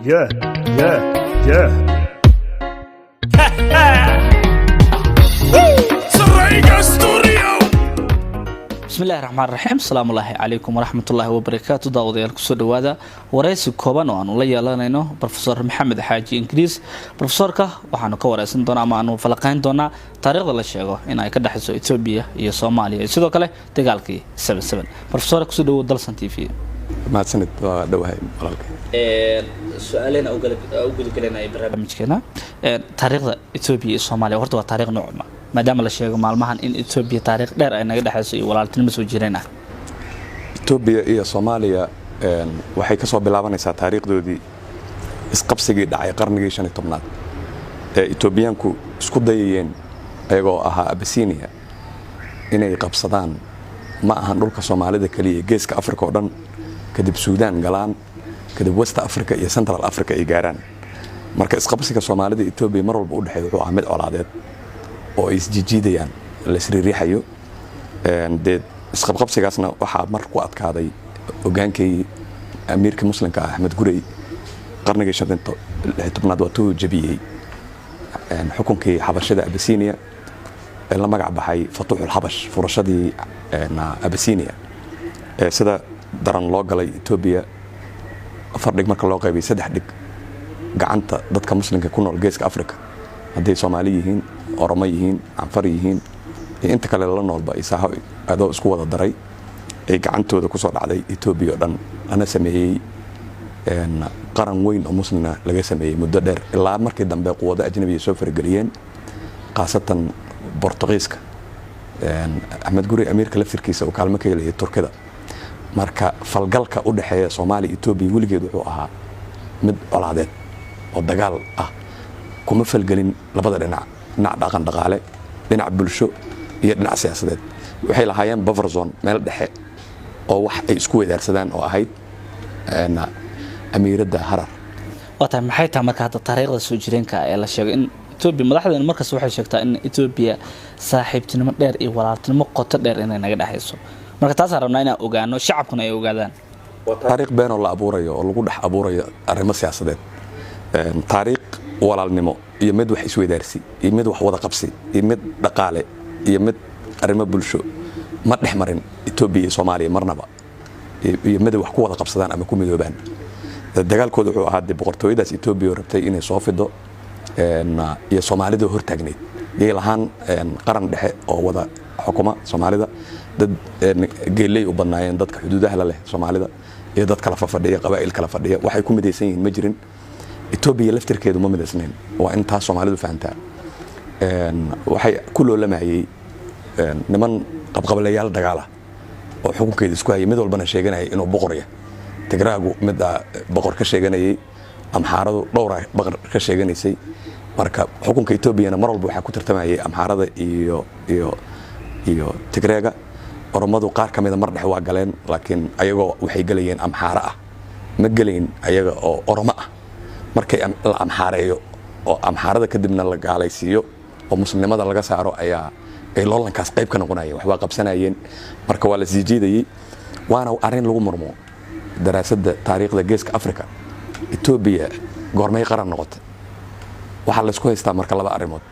Yeah, yeah, yeah. بسم الله الرحمن الرحيم السلام الله عليكم ورحمة الله وبركاته داوديال كسو دوادا wareysi kooban oo aan la yeelanayno professor Maxamed Xaaji Ingiriis professorka waxaanu ka wareysan doonaa ama aanu falaqayn doonaa taariikhda la sheego in ay ka dhaxayso Ethiopia iyo Soomaaliya sidoo kale dagaalkii 77 professor kusoo dhawo dalsan TV ما سند دواهي walaalkay su'aalaha ugu gudgalanay barnaamijkeena taariikhda Ethiopia iyo Soomaaliya horta waa taariikh noocma maadaama la sheego maalmahan in Ethiopia taariikh dheer ay naga dhaxayso iyo walaaltinimo soo jireen ah Ethiopia iyo Soomaaliya waxay ka soo bilaabanaysaa taariikhdoodii isqabsigii dhacay qarnigii 15aad ee Ethiopiaanku isku dayayeen ayagoo ahaa Abyssinia inay qabsadaan ma ahan dhulka Soomaalida kaliya geeska Afrika oo dhan kadib Suudaan galaan kadib West Africa iyo Central Africa ay gaaraan marka isqabsiga Soomaalida Ethiopia mar walba u dhaxeeyo wuxuu ahaa mid colaadeed oo is jijiidayaan la siriiriixayo dad isqabqabsigaasna waxa mar ku adkaaday hogaankii amiirka muslimka Ahmed Gurey qarnigii 16aad waa tuu jabiyay xukunkii Xabashada Abyssinia ee la magac baxay Fatuhul Habash furashadii Abyssinia sida daran loo galay Ethiopia fardhig marka loo qaybay saddex dhig gacanta dadka muslimka ku nool geeska Afrika haday Soomaali yihiin Oromo yihiin Anfar yihiin inta kale la noolba isaaho adoo isku wada daray ay gacantooda ku soo dhacday Ethiopia dhan ana sameeyay qaran weyn oo muslimna laga sameeyay muddo dheer ilaa markii dambe quwada ajnabi soo fargeliyeen qaasatan Portugiiska Ahmed Gurey amiirka laftirkiisa oo kaalmo ka helay Turkida marka falgalka u dhaxeeya Soomaaliya Ethiopia wiligeed wuxuu ahaa mid colaadeed oo dagaal ah kuma falgelin labada dhinac dhaqan dhaqaale dhinac bulsho iyo dhinac siyaasadeed waxay lahaayeen buffer zone meel dhexe oo wax ay isku wadaarsadaan oo ahayd amiirada Harar wata maxay tahay marka hadda taariikhda soo jireenka ee la sheegay in Ethiopia madaxdeena markaas waxay sheegtaa in Ethiopia saaxiibtinimo dheer iyo walaaltinimo qoto dheer inay naga dhaxayso marka taas rabnaa inaan ogaano shacabkuna ay ogaadaan taariikh been oo la abuurayo oo lagu dhex abuurayo arrimo siyaasadeed taariikh walaalnimo iyo mid wax isweydaarsi iyo mid wax wada qabsi iyo mid dhaqaale iyo mid arrimo bulsho ma dhex marin Ethiopia iyo Soomaaliya marnaba iyo mid wax ku wada qabsadaan ama ku midoobaan dagaalkooda wuxuu ahaa boqortooyadaas Ethiopia rabtay inay soo fido iyo Soomaalida hortaagneed iyay lahaan qaran dhexe oo wada xukuma Soomaalida dad geelay u badnaayeen dadka xuduudaha la leh Soomaalida iyo dad kala fadhiya qabaa'il kala fadhiya waxay ku midaysan yihiin ma jirin Ethiopia laftirkeedu ma midaysnayn waa in taas Soomaalidu fahantaa waxay ku loolamayay niman qabqablayaal dagaal ah oo xukunkeeda isku hayay mid walbana sheeganayay inuu boqor yahay Tigraagu mid boqor ka sheeganayay Amxaaradu dhowr boqor ka sheeganaysay marka xukunka Ethiopia mar walba waxa ku tartamayay Amxaarada iyo Tigraaga Oromadu qaar kamid mar dhex waa galeen laakiin ayagoo waxay galayeen Amxaara ah ma galeen ayaga oo Oromo ah markay la amxaareeyo oo amxaarada kadibna la gaalaysiiyo oo muslimnimada laga saaro ayaa ay loolankaas qayb ka noqonayeen wax waa qabsanayeen marka waa la sii jeedayay waana arin lagu murmo daraasadda taariikhda geeska Afrika Ethiopia goormay qaran noqotay waxa la isku haystaa marka laba arimood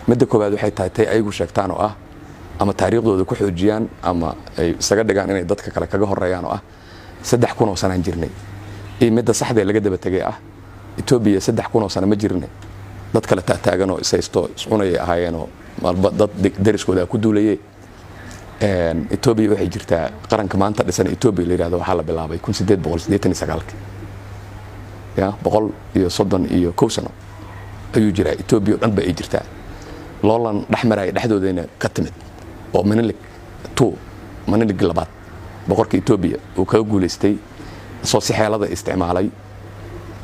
midda koowaad waxay tahay ayagu sheegtaan oo ah ama taariikhdooda ku xoojiyaan ama ay isaga dhigaan inay dadka kale kaga horeeyaan oo ah 3,000 oo sanaan jirnay ee midda saxda laga daba tagay ah Ethiopia 3,000 oo sano ma jirnay dad kale taagan oo isaysto cunay ahaayeen oo dad dariskooda ku duulayay Ethiopia waxay jirtaa qaranka maanta dhisan Ethiopia la yiraahdo waxa la bilaabay 1889 ya 130 sano ayuu jiraa Ethiopia dhan ba ay jirtaa loolan dhaxmaray dhaxdoodayna ka timid oo Menelik labaad boqorka Ethiopia uu ka guuleystay soo si xeelada isticmaalay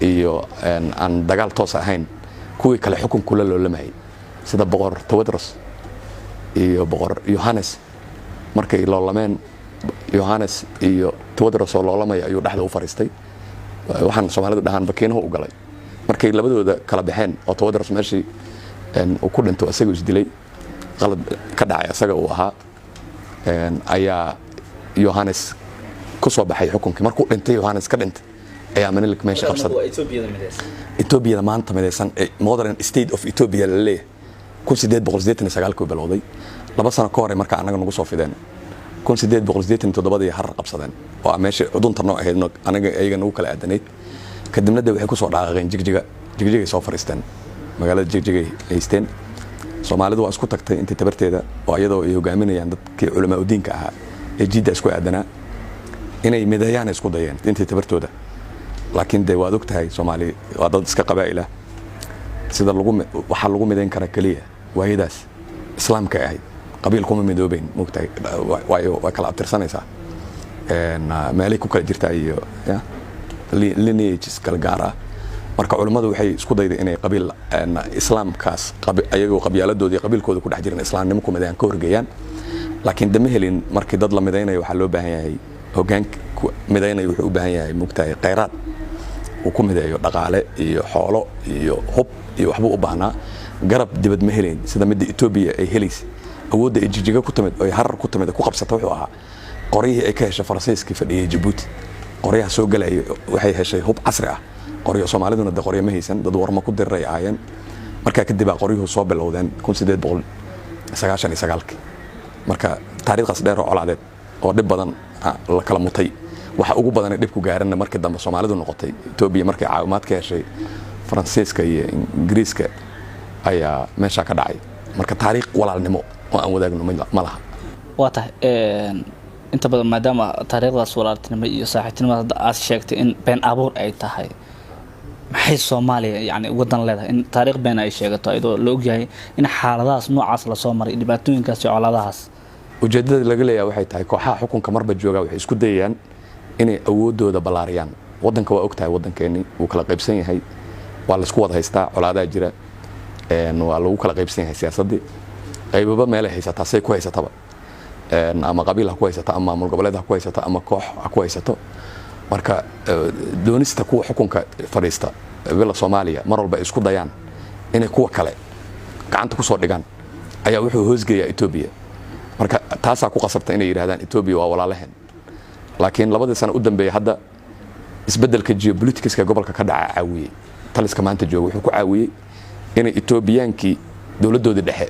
iyo aan dagaal toos ahayn kuwii kale xukun kula loolamay sida boqor Tewodros iyo boqor Yohannes markay loolameen Yohannes iyo Tewodros oo loolamay ayuu dhaxda u fariistay waxaan Soomaalidu dhahan bakeeno u galay markay labadooda kala baxeen oo Tewodros meeshii uu ku dhinto asaga isdilay qalad ka dhacay asaga uu ahaa ayaa Yohannes ku soo baxay xukunkii markuu dhintay Yohannes ka dhintay ayaa Menelik meesha qabsaday Ethiopia maanta midaysan modern state of Ethiopia la leeyahay 1889 ku bilowday 2 sano ka hor marka anaga nagu soo fideen 1887 har qabsadeen oo meesha cudunta noo ahayd anaga ayaga nagu kala aadanayd kadibna waxay ku soo dhaaqeen jigjiga soo fariisteen magaalada jigjiga haysteen Soomaalidu waa isku tagtay intii tabarteeda oo iyadoo ay hogaaminayaan dadkii culimo diinka ahaa ee jidda isku aadanaa inay midayaan isku dayeen intii tabartooda laakiin de waad ogtahay Soomaali waa dad iska qabaa'il ah sida waxa lagu midayn kara kaliya waayadaas islaamka ahayd qabiil kuma midoobeen moogtahay waa kala abtirsanaysaa meelay ku kala jirtaa iyo lineages kala gaar ah marka culimadu waxay isku dayday inay qabiil islaamkaas ayagoo qabiiladoodii qabiilkooda ku dhex jirin islaamnimo ku midayaan ka horgeeyaan laakiin dama helin markii dad la midaynayo waxa loo baahan yahay hoggaan midaynayo wuxuu u baahan yahay moogtahay khayraad uu ku mideeyo dhaqaale iyo xoolo iyo hub iyo waxba u baahnaa garab dibad ma helin sida midda Ethiopia ay helaysay awoodda ay jigjiga ku timid oo harar ku timid ku qabsatay wuxuu ahaa qoriyihii ay ka heshay Faransiiskii fadhiyay Djibouti qoriyaha soo galay waxay heshay hub casri ah qoriyo Soomaaliduna qoriyo ma haysan dad warma ku diray aayeen marka kadib qoriyuhu soo bilowdeen 1899 marka taariikhdaas dheer oo colaadeed oo dib badan la kala mutay waxa ugu badan ee dib ku gaarana markii dambe Soomaalidu noqotay Ethiopia markay caawimaad ka heshay Faransiiska iyo Ingiriiska ayaa meesha ka dhacay marka taariikh walaalnimo oo aan wadaagno ma laha waa tahay inta badan maadaama taariikhdaas walaaltinimo iyo saaxiibtinimada aad sheegtay in been abuur ay tahay maxay Soomaaliya yani wadan leedahay in taariikh been ay sheegato ayadoo la ogyahay in xaaladahaas noocaas la soo maray dhibaatooyinkaas iyo colaadahaas ujeedada laga leeyahay waxay tahay kooxaha xukunka marba jooga waxay isku dayayaan inay awoodooda balaariyaan wadanka waa ogtahay wadankeeni uu kala qaybsan yahay waa la isku wada haystaa colaadaha jira waa lagu kala qaybsan yahay siyaasadii qaybaba meel ay haysataa say ku haysataba ama qabiil ha ku haysata ama maamul goboleed ha ku haysata ama koox ha ku haysato marka doonista kuwa xukunka fadhiista villa Soomaaliya mar walba isku dayaan inay kuwa kale gacanta ku soo dhigaan ayaa wuxuu hoosgeeyaa Ethiopia marka taasa ku qasabta inay yiraahdaan Ethiopia waa walaalahan laakiin 2 sano u dambeeyay hadda isbedelka geopolitics-ka gobolka ka dhaca caawiyay taliska maanta jooga wuxuu ku caawiyay inay Ethiopiankii dawladooda dhexe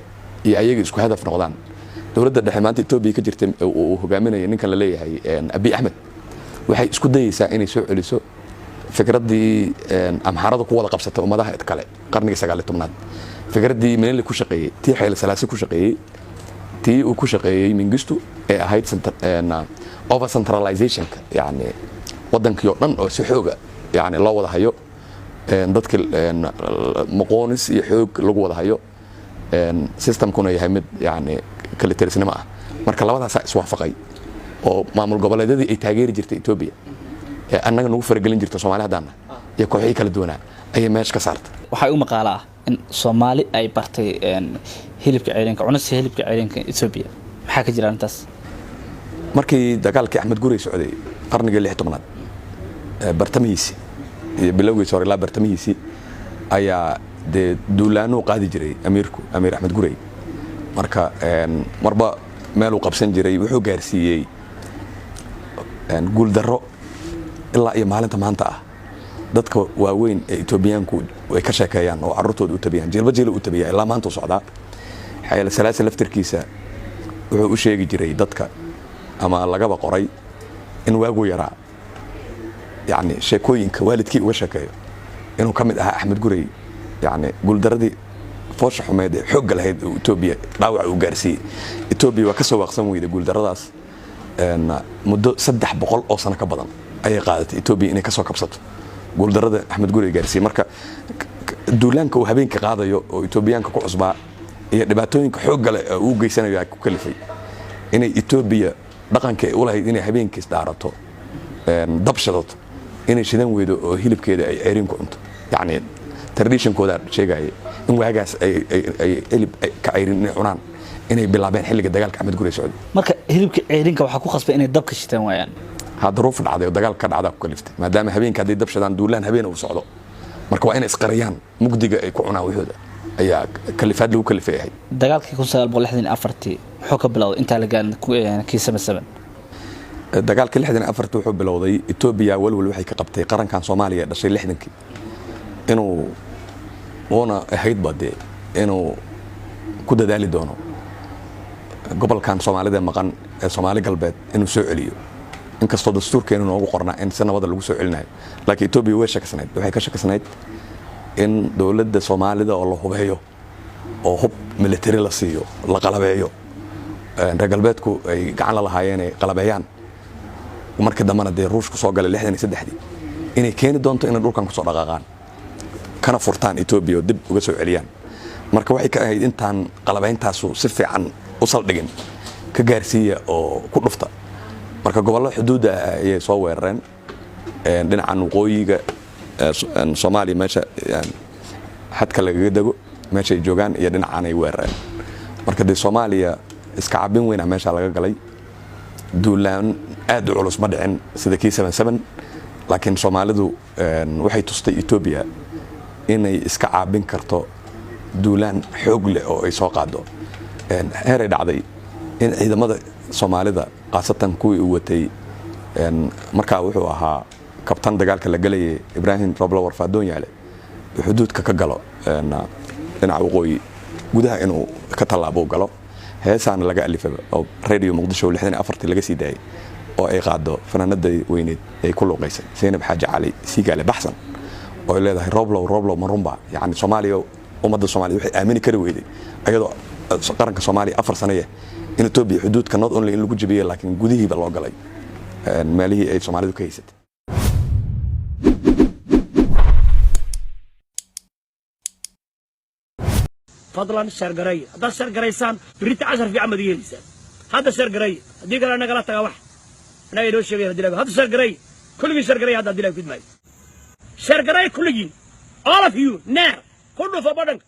iyo ayaga isku hadaf noqdaan dawladda dhexe maanta Ethiopia ka jirtay oo hogaaminaya ninkan la leeyahay Abiy Ahmed waxay isku dayaysaa inay soo celiso fikradii amxarada ku wada qabsatay ummadaha kale qarniga 19aad fikradii Menelik ku shaqeeyay tii Haile Selassie ku shaqeeyay tii uu ku shaqeeyay Mengistu ee ahayd over centralization yani wadankii oo dhan oo si xooga yani loo wada hayo dadka maqoonis iyo xoog lagu wada hayo systemkuna yahay mid yani kala tirsanimo ah marka labadaas iswaafaqay oo maamul goboleedyadii ay taageeri jirtay Ethiopia ee annaga nagu faragelin jirtay Soomaaliya hadana iyo kooxihii kala duwanaa ayay meesha ka saartay waxay u maqaalaa in Soomaali ay bartay hilibka ceelinka cunista hilibka ceelinka Ethiopia maxaa ka jira intaas markii dagaalkii Axmed Gurey socday qarniga 16aad bartamihiisi iyo bilowgiisa hore la bartamihiisi ayaa de duulaano qaadi jiray Amiir Axmed Gurey marka marba meel uu qabsan jiray wuxuu gaarsiiyay guul darro ilaa iyo maalinta maanta ah dadka waaweyn ee Etoobiyaanku way ka sheekeeyaan oo carruurtooda u tabiyaan jilba u tabiyaa ilaa maanta socda Haile Selassie laftirkiisa wuxuu u sheegi jiray dadka ama lagaba qoray in waagu yaraa yani sheekooyinka waalidkii uga sheekeeyo inuu kamid ahaa Axmed Gurey yani guul darradii foosha xumeed ee xoog lahayd Ethiopia dhaawac uu gaarsiiyay Ethiopia waa ka soo waqsan weyday guul darradaas muddo 300 oo sano ka badan ayay qaadatay Ethiopia inay ka soo kabsato guul darrada Axmed Gurey gaarsiiyay marka duulaanka uu habeenka qaadayo oo Ethiopiaanka ku cusbaa iyo dhibaatooyinka xoog leh uu geysanayo ay ku kalifay inay Ethiopia dhaqanka u lahayd inay habeenkii isdaarato dabshadato inay shidan weydo oo hilibkeeda ay ceerin ku cunto yani tradition-kooda sheegay in waagaas ay hilib ka ceerin cunaan inay bilaabeen xilliga dagaalka Axmed Gurey socday marka hilibka ceerinka waxa ku qasbay inay dabka shitaan waayaan hadruuf dhacday dagaalka ka dhacda ku kaliftay maadaama habeenka haday dab shadaan duulaan habeen uu socdo marka waa inay isqariyaan mugdiga ay ku cunaan wixooda ayaa kalifaad lagu kalifay dagaalkii 1964 wuxuu ka bilowday inta la gaarin kii 77 dagaalkii 64 wuxuu bilowday Ethiopia walwal waxay ka qabtay qarankan Soomaaliya dhashay 60kii inuu una ahayd bade inuu ku dadaali doono gobolkan Soomaalida maqan ee Soomaali galbeed inuu soo celiyo inkastoo dastuurkeenu noogu qornaa in sanadada lagu soo celinayo laakiin Ethiopia way shakasnayd waxay ka shakasnayd in dawladda Soomaalida oo la hubeeyo oo hub military la siiyo la qalabeeyo reer galbeedku ay gacan la lahaayeen ay qalabeeyaan marka dambana dee ruushku soo galay 63 inay keeni doonto in dhulkan ku soo dhaqaaqaan kana furtaan Ethiopia dib uga soo celiyaan marka waxay ka ahayd intaan qalabeeyntaasu si fiican u saldhigin ka gaarsiiya oo ku dhufta marka gobollo xuduud ay soo weerareen dhinacan waqooyiga Soomaaliya meesha xadka laga dago meesha ay joogaan iyo dhinacan ay weerareen marka dee Soomaaliya iska cabin weyn meesha laga galay duulaan aad u culus ma dhicin sida kii 77 laakiin Soomaalidu waxay tustay Ethiopia inay iska caabin karto duulaan xoog leh oo ay soo qaado heeray dhacday in ciidamada Soomaalida qaasatan kuwii u watay markaa wuxuu ahaa kabtan dagaalka la galay Ibrahim Roblo Warfadoon yaale xuduudka ka galo dhinaca waqooyi gudaha inuu ka talaabo galo heesaan laga alifay oo radio Muqdisho 64 laga sii daayay oo ay qaado fanaanada weyneed ay ku luuqaysay Zainab Xaaji Cali Sigaale Baxsan oo leedahay Roblo marumba yani Soomaaliya ummadda Soomaaliya waxay aamini kari weyday ayadoo qaranka Soomaaliya 4 sano in Ethiopia xuduudka not only in lagu jabiyay laakiin gudihiiba loo galay meelihii ay Soomaalidu ka haysatay فضلا شرقرية هذا شرقريسان بريت 10 في عمد يلسان هذا شرقرية هذيك أنا قلت واحد أنا يدوش شيء هذا شرقرية كل شرقرية هذا دلك في دماغي شرقرية كل جين all of you نار كله في بدنك